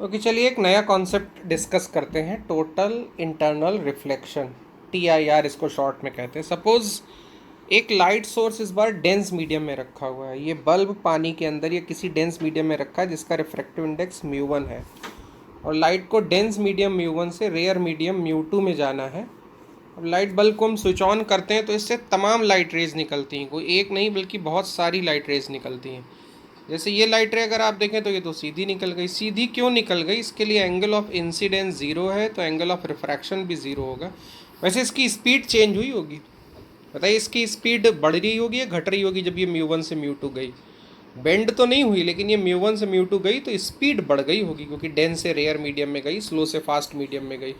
Okay, चलिए एक नया कॉन्सेप्ट डिस्कस करते हैं। टोटल इंटरनल रिफ्लेक्शन, TIR इसको शॉर्ट में कहते हैं। सपोज़ एक लाइट सोर्स इस बार डेंस मीडियम में रखा हुआ है। ये बल्ब पानी के अंदर या किसी डेंस मीडियम में रखा है जिसका रिफ्रैक्टिव इंडेक्स μ1 है, और लाइट को डेंस मीडियम μ1 से रेयर मीडियम μ2 में जाना है। अब लाइट बल्ब को हम स्विच ऑन करते हैं तो इससे तमाम लाइट रेज निकलती हैं, कोई एक नहीं बल्कि बहुत सारी लाइट रेज निकलती हैं। जैसे ये लाइट रे अगर आप देखें तो ये तो सीधी निकल गई। सीधी क्यों निकल गई? इसके लिए एंगल ऑफ इंसिडेंस ज़ीरो है, तो एंगल ऑफ रिफ्रैक्शन भी ज़ीरो होगा। वैसे इसकी स्पीड चेंज हुई होगी, बताइए इसकी स्पीड बढ़ रही होगी या घट रही होगी? जब ये μ1 से μ2 गई, बेंड तो नहीं हुई, लेकिन ये μ1 से μ2 गई तो स्पीड बढ़ गई होगी, क्योंकि डेंस से रेयर मीडियम में गई, स्लो से फास्ट मीडियम में गई।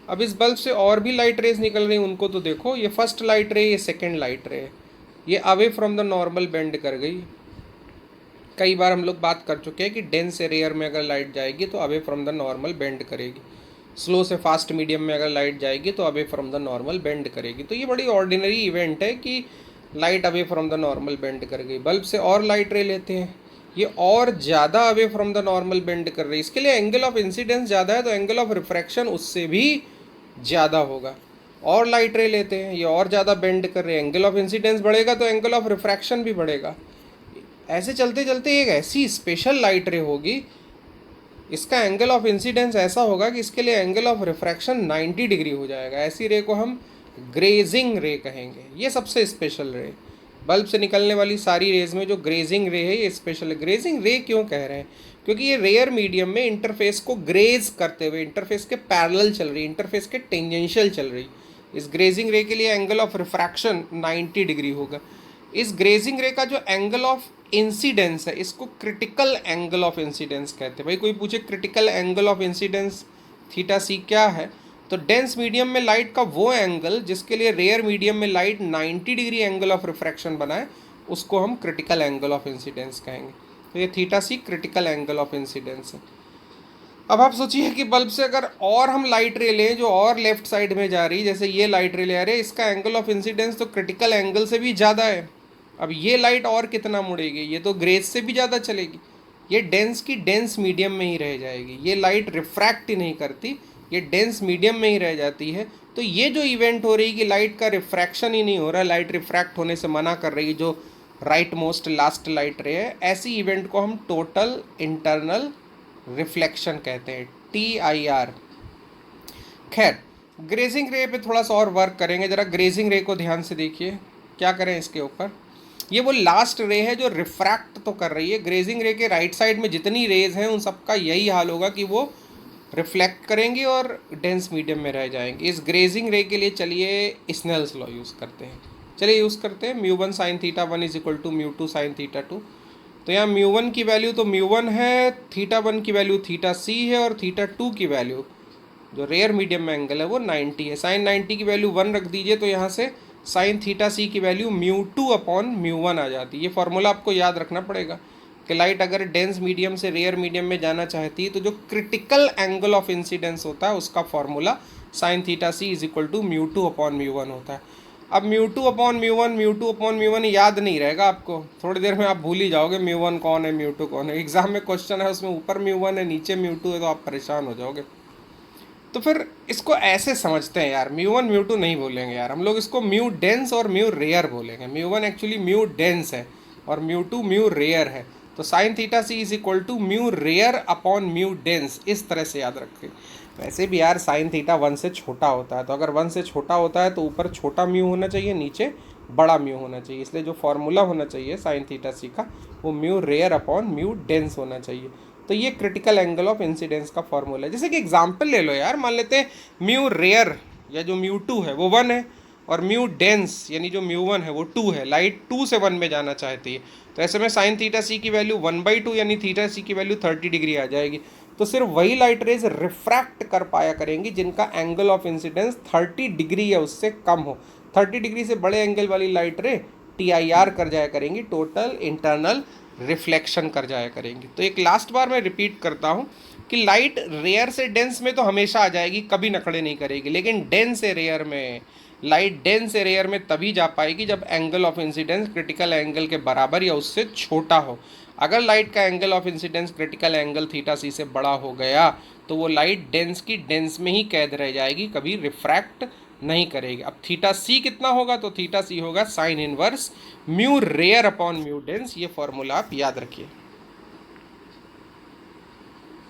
अब इस बल्ब से और भी लाइट रेज निकल रही हैं, उनको तो देखो। ये फर्स्ट लाइट रे, ये सेकेंड लाइट रे, ये away from the normal bend कर गई। कई बार हम लोग बात कर चुके हैं कि डेंस से रेयर में अगर लाइट जाएगी तो away from the normal bend करेगी, स्लो से फास्ट मीडियम में अगर लाइट जाएगी तो away from the normal bend करेगी। तो ये बड़ी ऑर्डिनरी इवेंट है कि light away from the normal bend कर गई। बल्ब से और लाइट रे लेते हैं, ये और ज़्यादा away from the normal bend कर रही है। इसके लिए एंगल ऑफ इंसिडेंस ज़्यादा है, तो एंगल ऑफ रिफ्रैक्शन उससे भी ज़्यादा होगा। और लाइट रे लेते हैं, ये और ज़्यादा बेंड कर रहे हैं, एंगल ऑफ इंसिडेंस बढ़ेगा तो एंगल ऑफ रिफ्रैक्शन भी बढ़ेगा। ऐसे चलते चलते एक ऐसी स्पेशल लाइट रे होगी, इसका एंगल ऑफ इंसिडेंस ऐसा होगा कि इसके लिए एंगल ऑफ रिफ्रैक्शन 90 डिग्री हो जाएगा। ऐसी रे को हम ग्रेजिंग रे कहेंगे। ये सबसे स्पेशल रे, बल्ब से निकलने वाली सारी रेज में जो ग्रेजिंग रे है ये स्पेशल है। ग्रेजिंग रे क्यों कह रहे हैं? क्योंकि ये रेयर मीडियम में इंटरफेस को ग्रेज करते हुए इंटरफेस के पैरेलल चल रही, इंटरफेस के टेंजेंशियल चल रही। इस ग्रेजिंग रे के लिए एंगल ऑफ रिफ्रैक्शन 90 डिग्री होगा। इस ग्रेजिंग रे का जो एंगल ऑफ इंसिडेंस है इसको क्रिटिकल एंगल ऑफ इंसिडेंस कहते हैं। भाई कोई पूछे critical angle of incidence theta C क्या है, तो डेंस मीडियम में लाइट का वो एंगल जिसके लिए रेयर मीडियम में light 90 degree angle of refraction बनाए, उसको हम क्रिटिकल एंगल ऑफ इंसिडेंस कहेंगे। तो ये theta c critical angle of incidence है। अब आप सोचिए कि बल्ब से अगर और हम लाइट रे लें जो और लेफ्ट साइड में जा रही, जैसे ये लाइट रे ले आ रही है, इसका एंगल ऑफ इंसिडेंस तो क्रिटिकल एंगल से भी ज़्यादा है। अब ये लाइट और कितना मुड़ेगी? ये तो ग्रेज से भी ज़्यादा चलेगी। ये डेंस की डेंस मीडियम में ही रह जाएगी, ये लाइट रिफ्रैक्ट ही नहीं करती, ये डेंस मीडियम में ही रह जाती है। तो ये जो इवेंट हो रही है कि लाइट का रिफ्रैक्शन ही नहीं हो रहा, लाइट रिफ्रैक्ट होने से मना कर रही है, जो राइट मोस्ट लास्ट लाइट रे है, ऐसी इवेंट को हम टोटल इंटरनल रिफ्लेक्शन कहते हैं, TIR। खैर, ग्रेजिंग रे पे थोड़ा सा और वर्क करेंगे। ज़रा ग्रेजिंग रे को ध्यान से देखिए, क्या करें इसके ऊपर। ये वो लास्ट रे है जो रिफ्रैक्ट तो कर रही है। ग्रेजिंग रे के राइट साइड में जितनी रेज हैं उन सबका यही हाल होगा कि वो रिफ्लेक्ट करेंगी और डेंस मीडियम में रह जाएंगे। इस ग्रेजिंग रे के लिए चलिए स्नेल्स लॉ यूज़ करते हैं। चलिए यूज़ करते हैं μ1 sin θ1 is equal to μ2 sin θ2। तो यहाँ μ1 की वैल्यू तो μ1 है, θ1 की वैल्यू θc है, और θ2 की वैल्यू जो रेयर मीडियम में एंगल है वो 90 है। साइन 90 की वैल्यू 1 रख दीजिए, तो यहाँ से साइन θc की वैल्यू μ2 अपॉन μ1 आ जाती है। ये फॉर्मूला आपको याद रखना पड़ेगा कि लाइट अगर डेंस मीडियम से रेयर मीडियम में जाना चाहती है तो जो क्रिटिकल एंगल ऑफ इंसिडेंस होता है उसका formula sine θc is equal to μ2 upon μ1 होता है। अब μ2 अपॉन μ1 याद नहीं रहेगा आपको, थोड़ी देर में आप भूल ही जाओगे μ1 कौन है μ2 कौन है। एग्जाम में क्वेश्चन है उसमें ऊपर μ1 है नीचे μ2 है, तो आप परेशान हो जाओगे। तो फिर इसको ऐसे समझते हैं यार, μ1 μ2 नहीं बोलेंगे यार हम लोग, इसको म्यू डेंस और म्यू रेयर बोलेंगे। μ1 एक्चुअली म्यू डेंस है और μ2 म्यू रेयर है। तो sine theta c is equal to mu rare upon mu dense, इस तरह से याद रखें। वैसे भी यार साइन थीटा 1 से छोटा होता है, तो अगर 1 से छोटा होता है तो ऊपर छोटा म्यू होना चाहिए, नीचे बड़ा म्यू होना चाहिए। इसलिए जो फॉर्मूला होना चाहिए साइन थीटा सी का वो mu rare upon mu dense होना चाहिए। तो ये क्रिटिकल एंगल ऑफ इंसिडेंस का फॉर्मूला है। जैसे कि एग्जांपल ले लो यार, मान लेते हैं म्यू रेयर या जो μ2 है वो 1 है, और म्यू डेंस यानी जो μ1 है वो 2 है। लाइट 2 से 1 में जाना चाहती है, तो ऐसे में साइन थीटा सी की वैल्यू 1/2 यानी थीटा सी की वैल्यू 30 डिग्री आ जाएगी। तो सिर्फ वही लाइट रेज रिफ्रैक्ट कर पाया करेंगी जिनका एंगल ऑफ इंसिडेंस 30 डिग्री या उससे कम हो। 30 डिग्री से बड़े एंगल वाली लाइट रे TIR कर जाया करेंगी, टोटल इंटरनल रिफ्लेक्शन कर जाया करेंगी। तो एक लास्ट बार मैं रिपीट करता हूँ कि लाइट रेयर से डेंस में तो हमेशा आ जाएगी, कभी नखड़े नहीं करेगी, लेकिन डेंस से रेयर में लाइट डेंस से रेयर में तभी जा पाएगी जब angle of incidence critical angle के बराबर या उससे छोटा हो। अगर लाइट का angle of incidence critical angle theta C से बड़ा हो गया तो वो लाइट डेंस की डेंस में ही कैद रह जाएगी, कभी रिफ्रैक्ट नहीं करेगी। अब थीटा सी कितना होगा, तो थीटा सी होगा sine inverse mu rare upon mu dense. ये फॉर्मूला आप याद रखिए।